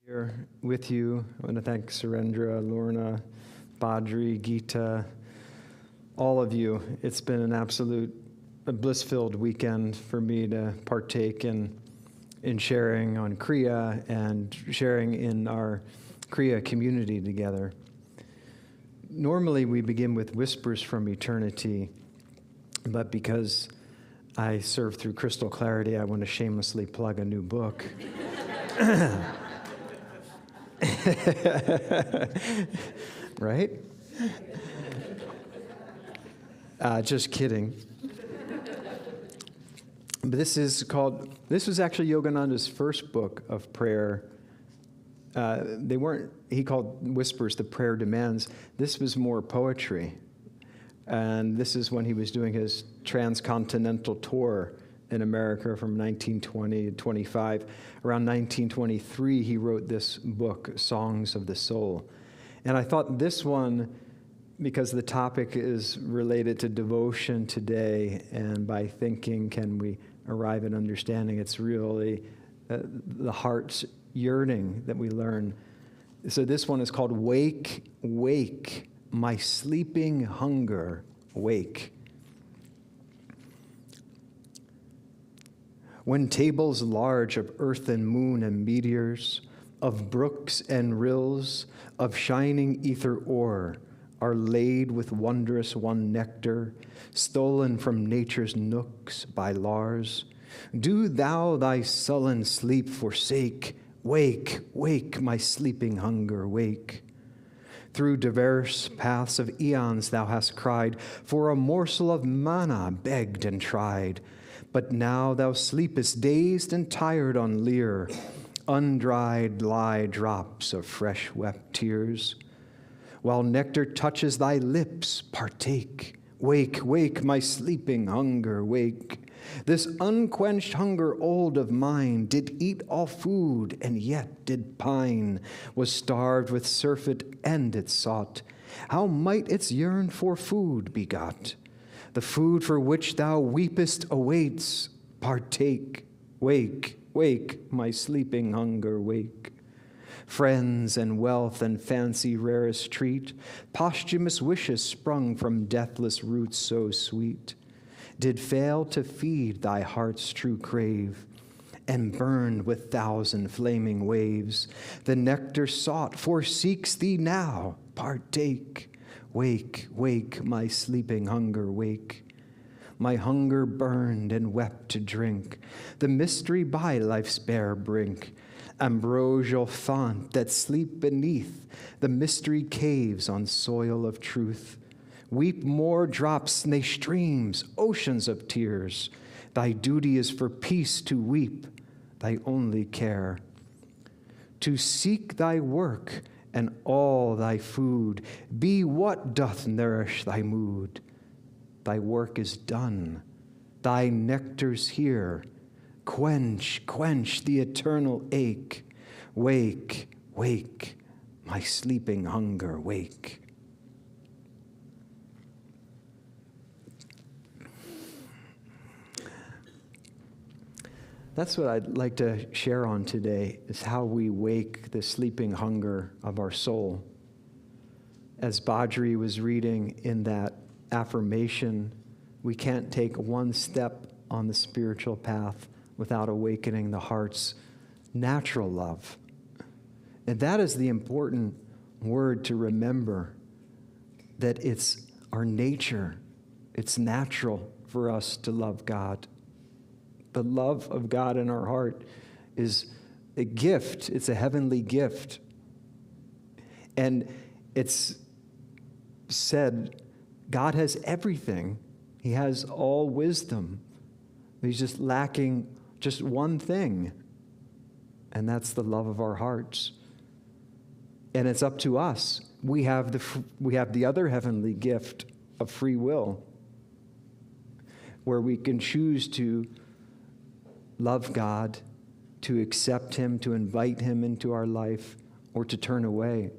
Here with you. I want to thank Surendra, Lorna, Badri, Geeta, all of you. It's been an absolute bliss-filled weekend for me to partake in sharing on Kriya and sharing in our Kriya community together. Normally we begin with Whispers from Eternity, but because I serve through Crystal Clarity, I want to shamelessly plug a new book. Right? Just kidding. But this was actually Yogananda's first book of prayer. He called Whispers the Prayer Demands. This was more poetry. And this is when he was doing his transcontinental tour in America from 1920 to 25. Around 1923, he wrote this book, Songs of the Soul. And I thought this one, because the topic is related to devotion today, and by thinking can we arrive at understanding, it's really the heart's yearning that we learn. So this one is called Wake, Wake, My Sleeping Hunger, Wake. When tables large of earth and moon and meteors, of brooks and rills, of shining ether ore, are laid with wondrous one nectar, stolen from nature's nooks by Lars, do thou thy sullen sleep forsake, wake, wake, my sleeping hunger, wake. Through diverse paths of eons thou hast cried, for a morsel of manna begged and tried, but now thou sleepest dazed and tired on Lear, undried lie drops of fresh wept tears. While nectar touches thy lips, partake. Wake, wake, my sleeping hunger, wake. This unquenched hunger old of mine did eat all food and yet did pine, was starved with surfeit and it sought. How might its yearn for food be got? The food for which thou weepest awaits, partake. Wake, wake, my sleeping hunger, wake. Friends and wealth and fancy rarest treat, posthumous wishes sprung from deathless roots so sweet, did fail to feed thy heart's true crave, and burned with thousand flaming waves. The nectar sought forseeks thee now, partake. Wake, wake, my sleeping hunger, wake. My hunger burned and wept to drink the mystery by life's bare brink, ambrosial font that sleep beneath the mystery caves on soil of truth. Weep more drops, nay streams, oceans of tears. Thy duty is for peace to weep, thy only care. To seek thy work and all thy food be what doth nourish thy mood. Thy work is done, thy nectar's here. Quench, quench the eternal ache. Wake, wake, my sleeping hunger, wake. That's what I'd like to share on today, is how we wake the sleeping hunger of our soul. As Badri was reading in that affirmation, we can't take one step on the spiritual path without awakening the heart's natural love. And that is the important word to remember, that it's our nature. It's natural for us to love God. The love of God in our heart is a gift. It's a heavenly gift. And it's said, God has everything. He has all wisdom. He's just lacking just one thing, and that's the love of our hearts. And it's up to us. We have the other heavenly gift of free will, where we can choose to love God, to accept Him, to invite Him into our life, or to turn away.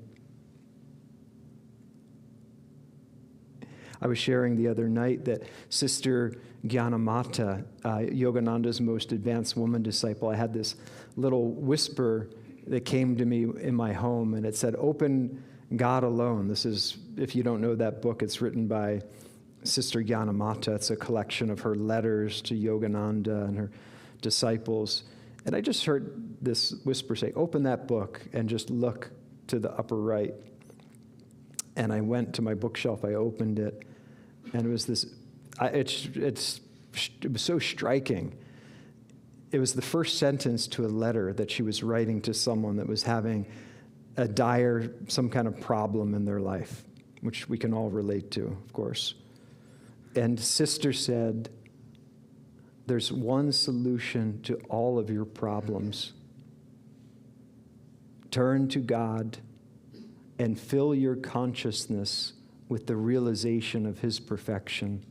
I was sharing the other night that Sister Gyanamata, Yogananda's most advanced woman disciple, I had this little whisper that came to me in my home, and it said, "Open God Alone." This is, if you don't know that book, it's written by Sister Gyanamata. It's a collection of her letters to Yogananda and her disciples. And I just heard this whisper say, "Open that book and just look to the upper right." And I went to my bookshelf, I opened it, and it was this, it was so striking. It was the first sentence to a letter that she was writing to someone that was having a dire, some kind of problem in their life, which we can all relate to, of course. And Sister said, "There's one solution to all of your problems. Turn to God and fill your consciousness with the realization of His perfection."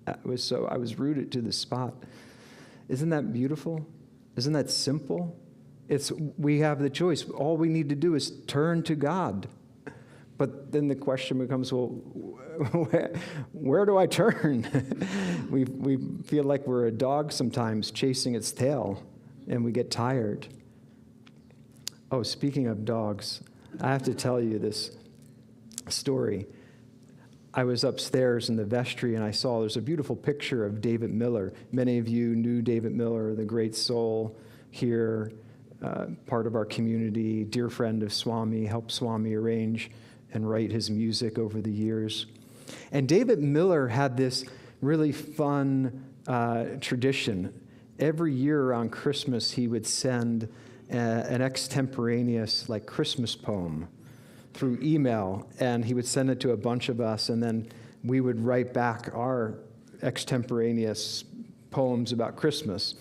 I was rooted to the spot. Isn't that beautiful? Isn't that simple? We have the choice. All we need to do is turn to God. But then the question becomes, well, where do I turn? We feel like we're a dog sometimes chasing its tail, and we get tired. Oh, speaking of dogs, I have to tell you this story. I was upstairs in the vestry, and I saw there's a beautiful picture of David Miller. Many of you knew David Miller, the great soul here, part of our community, dear friend of Swami, helped Swami arrange and write his music over the years. And David Miller had this really fun tradition. Every year around Christmas, he would send an extemporaneous, like, Christmas poem through email, and he would send it to a bunch of us, and then we would write back our extemporaneous poems about Christmas.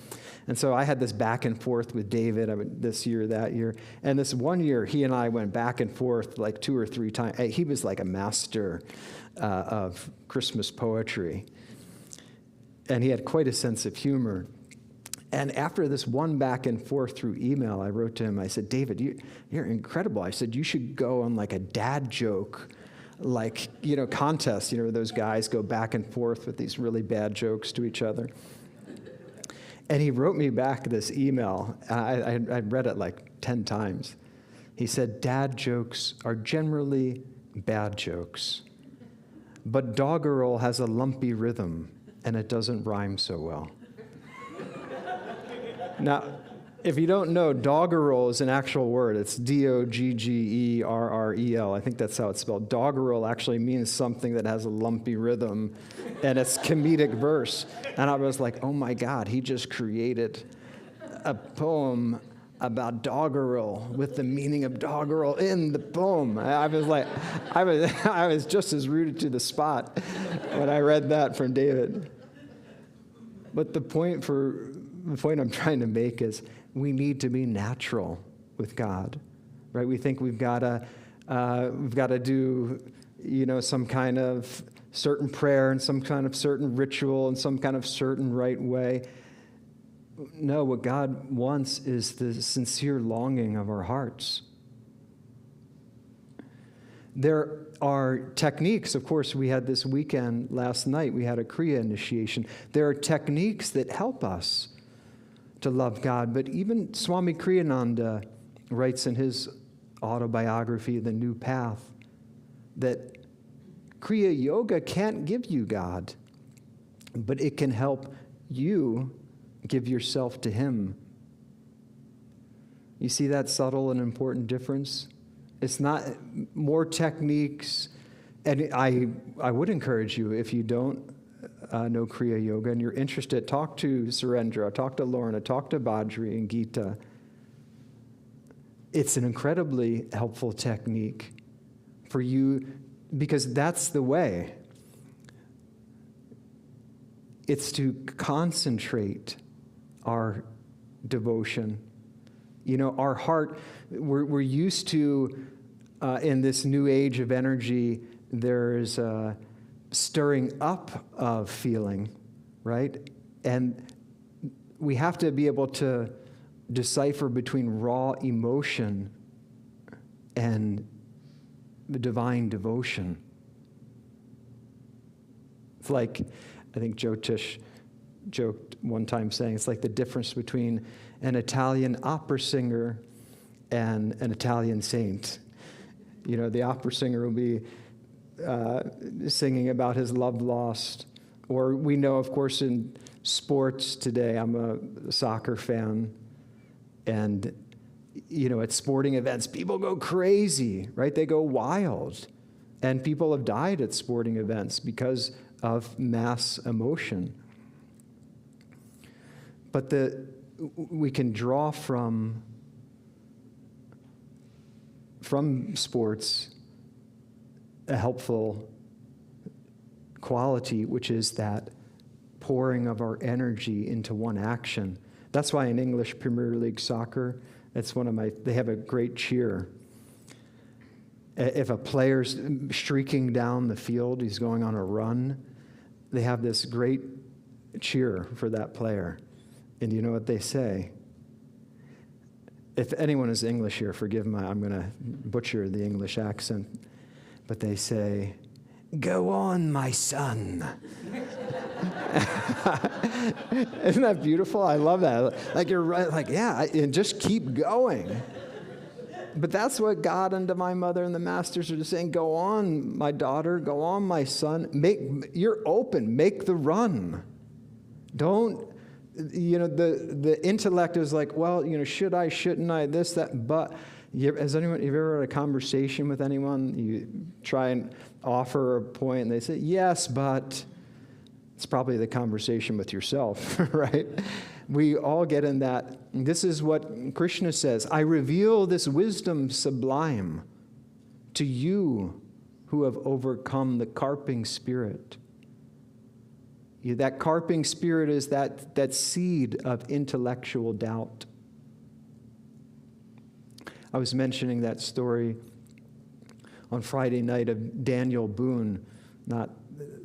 And so I had this back and forth with David this year, that year. And this one year, he and I went back and forth like 2 or 3 times. He was like a master of Christmas poetry. And he had quite a sense of humor. And after this one back and forth through email, I wrote to him, I said, "David, you're incredible." I said, "You should go on like a dad joke, like, contest, where those guys go back and forth with these really bad jokes to each other." And he wrote me back this email. I'd read it like 10 times. He said, "Dad jokes are generally bad jokes, but doggerel has a lumpy rhythm, and it doesn't rhyme so well." Now, if you don't know, doggerel is an actual word. It's Doggerrel. I think that's how it's spelled. Doggerel actually means something that has a lumpy rhythm, and it's comedic verse. And I was like, oh my God, he just created a poem about doggerel with the meaning of doggerel in the poem. I was just as rooted to the spot when I read that from David. But the point I'm trying to make is we need to be natural with God, right? We think we've got to do, some kind of certain prayer and some kind of certain ritual and some kind of certain right way. No, what God wants is the sincere longing of our hearts. There are techniques, of course, we had this weekend, last night, we had a Kriya initiation. There are techniques that help us to love God, but even Swami Kriyananda writes in his autobiography, The New Path, that Kriya Yoga can't give you God, but it can help you give yourself to Him. You see that subtle and important difference? It's not more techniques, and I would encourage you, if you don't know Kriya Yoga and you're interested, talk to Surendra, talk to Lorna, talk to Badri and Geeta. It's an incredibly helpful technique for you, because that's the way. It's to concentrate our devotion. Our heart, we're used to, in this new age of energy, there's a stirring up of feeling, right? And we have to be able to decipher between raw emotion and the divine devotion. It's like, I think Jyotish joked one time saying it's like the difference between an Italian opera singer and an Italian saint. You know, the opera singer will be singing about his love lost. Or we know, of course, in sports today, I'm a soccer fan, and, you know, at sporting events, people go crazy, right? They go wild. And people have died at sporting events because of mass emotion. But we can draw from sports a helpful quality, which is that pouring of our energy into one action. That's why in English Premier League soccer, they have a great cheer. If a player's streaking down the field, he's going on a run, they have this great cheer for that player. And you know what they say? If anyone is English here, forgive me, I'm going to butcher the English accent. But they say, "Go on, my son." Isn't that beautiful? I love that. Like you're right, like, yeah, and just keep going. But that's what God and Divine Mother and the Masters are just saying. Go on, my daughter. Go on, my son. You're open. Make the run. Don't, you know, the intellect is like, well, you know, should I, shouldn't I, this, that, but. Have you ever had a conversation with anyone? You try and offer a point, and they say, yes, but it's probably the conversation with yourself, right? We all get in that. This is what Krishna says, I reveal this wisdom sublime to you who have overcome the carping spirit. That carping spirit is that seed of intellectual doubt. I was mentioning that story on Friday night of Daniel Boone, not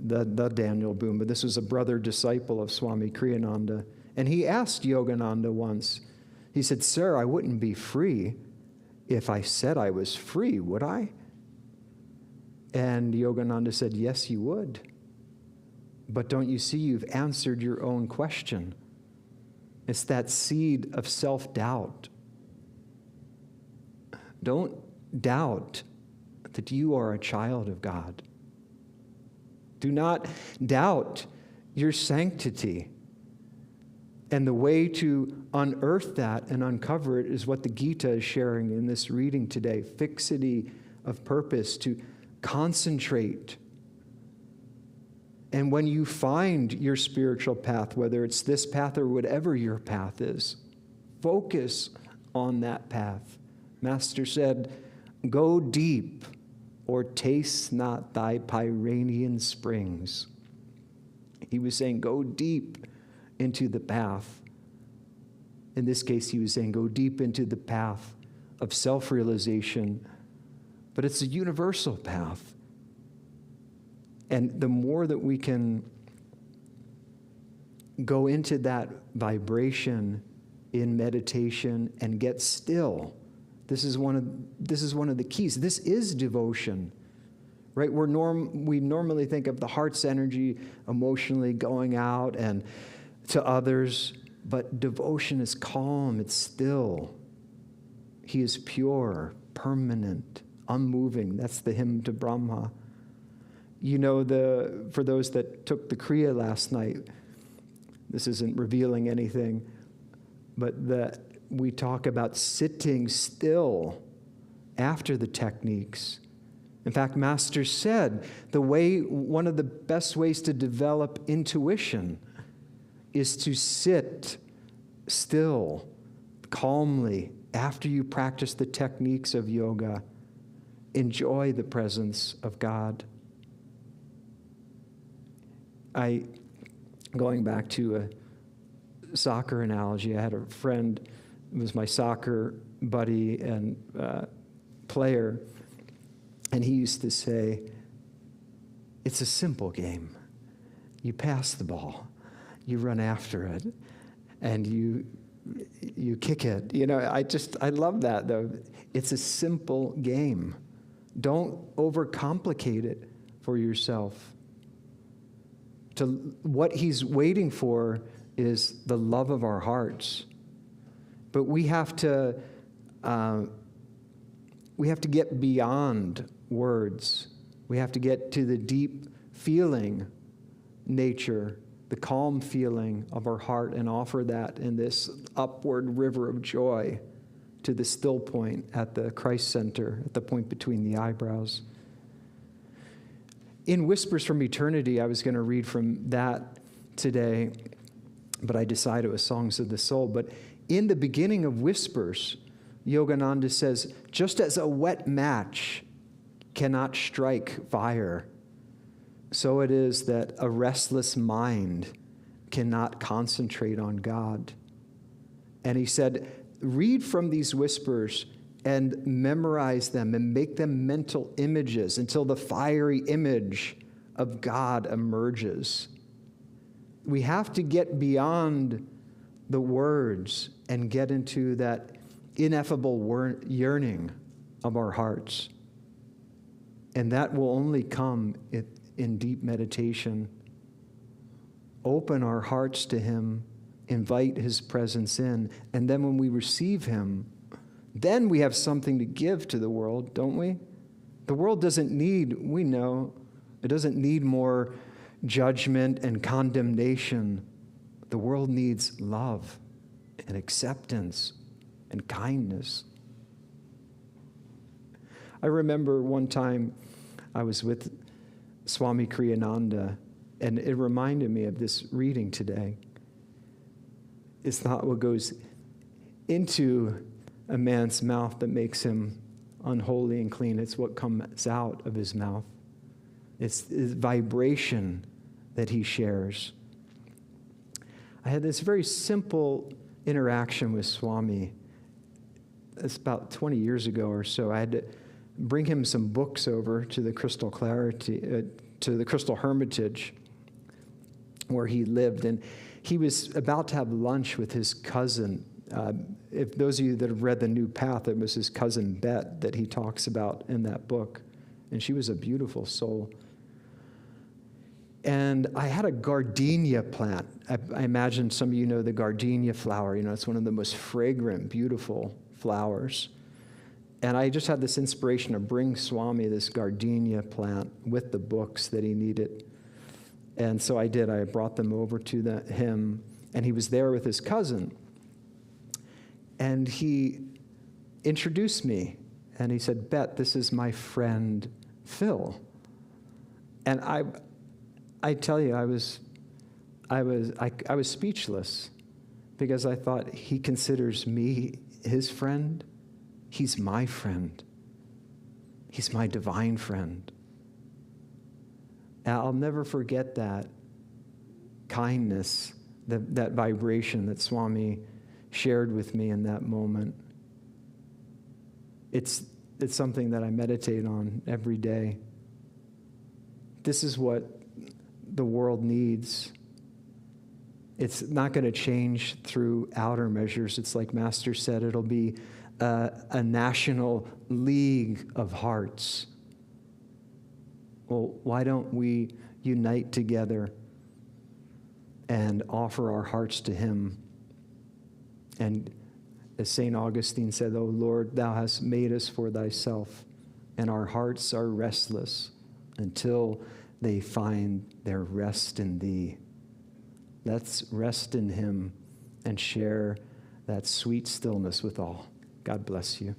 the Daniel Boone, but this was a brother disciple of Swami Kriyananda. And he asked Yogananda once, he said, "Sir, I wouldn't be free if I said I was free, would I?" And Yogananda said, "Yes, you would. But don't you see you've answered your own question? It's that seed of self-doubt. Don't doubt that you are a child of God. Do not doubt your sanctity. And the way to unearth that and uncover it is what the Gita is sharing in this reading today. Fixity of purpose, to concentrate. And when you find your spiritual path, whether it's this path or whatever your path is, focus on that path. Master said, "Go deep, or taste not thy Pyrrhenian springs." He was saying, go deep into the path. In this case, he was saying, go deep into the path of self-realization. But it's a universal path. And the more that we can go into that vibration in meditation and get still, this is one of the keys. This is devotion, right? We normally think of the heart's energy emotionally going out and to others, but devotion is calm, it's still. He is pure, permanent, unmoving. That's the hymn to Brahma. You know, for those that took the Kriya last night, this isn't revealing anything, but we talk about sitting still after the techniques. In fact, Master said one of the best ways to develop intuition is to sit still, calmly, after you practice the techniques of yoga. Enjoy the presence of God. Going back to a soccer analogy, I had a friend who was my soccer buddy and player, and he used to say, it's a simple game. You pass the ball, you run after it, and you kick it. You know, I love that, though. It's a simple game. Don't overcomplicate it for yourself. What he's waiting for is the love of our hearts. But we have to get beyond words. We have to get to the deep feeling nature, the calm feeling of our heart, and offer that in this upward river of joy to the still point at the Christ center, at the point between the eyebrows. In Whispers from Eternity, I was going to read from that today, but I decided it was Songs of the Soul. But in the beginning of Whispers, Yogananda says, just as a wet match cannot strike fire, so it is that a restless mind cannot concentrate on God. And he said, read from these whispers and memorize them and make them mental images until the fiery image of God emerges. We have to get beyond the words and get into that ineffable yearning of our hearts. And that will only come in deep meditation. Open our hearts to him, invite his presence in, and then when we receive him, then we have something to give to the world, don't we? The world doesn't need, we know, it doesn't need more judgment and condemnation. The world needs love and acceptance and kindness. I remember one time I was with Swami Kriyananda, and it reminded me of this reading today. It's not what goes into a man's mouth that makes him unholy and clean. It's what comes out of his mouth. It's the vibration that he shares. I had this very simple interaction with Swami. It's about 20 years ago or so. I had to bring him some books over to the Crystal Hermitage where he lived, and he was about to have lunch with his cousin. If those of you that have read The New Path, it was his cousin Bet that he talks about in that book, and she was a beautiful soul. And I had a gardenia plant. I imagine some of you know the gardenia flower. You know, it's one of the most fragrant, beautiful flowers. And I just had this inspiration to bring Swami this gardenia plant with the books that he needed. And so I did. I brought them over to him, and he was there with his cousin. And he introduced me, and he said, Bet, this is my friend Phil. And I tell you, I was speechless, because I thought, he considers me his friend. He's my friend. He's my divine friend. And I'll never forget that kindness, that vibration that Swami shared with me in that moment. It's something that I meditate on every day. This is what the world needs. It's not going to change through outer measures. It's like Master said, it'll be a national league of hearts. Well, why don't we unite together and offer our hearts to him? And as St. Augustine said, O Lord, thou hast made us for thyself, and our hearts are restless until they find their rest in thee. Let's rest in him and share that sweet stillness with all. God bless you.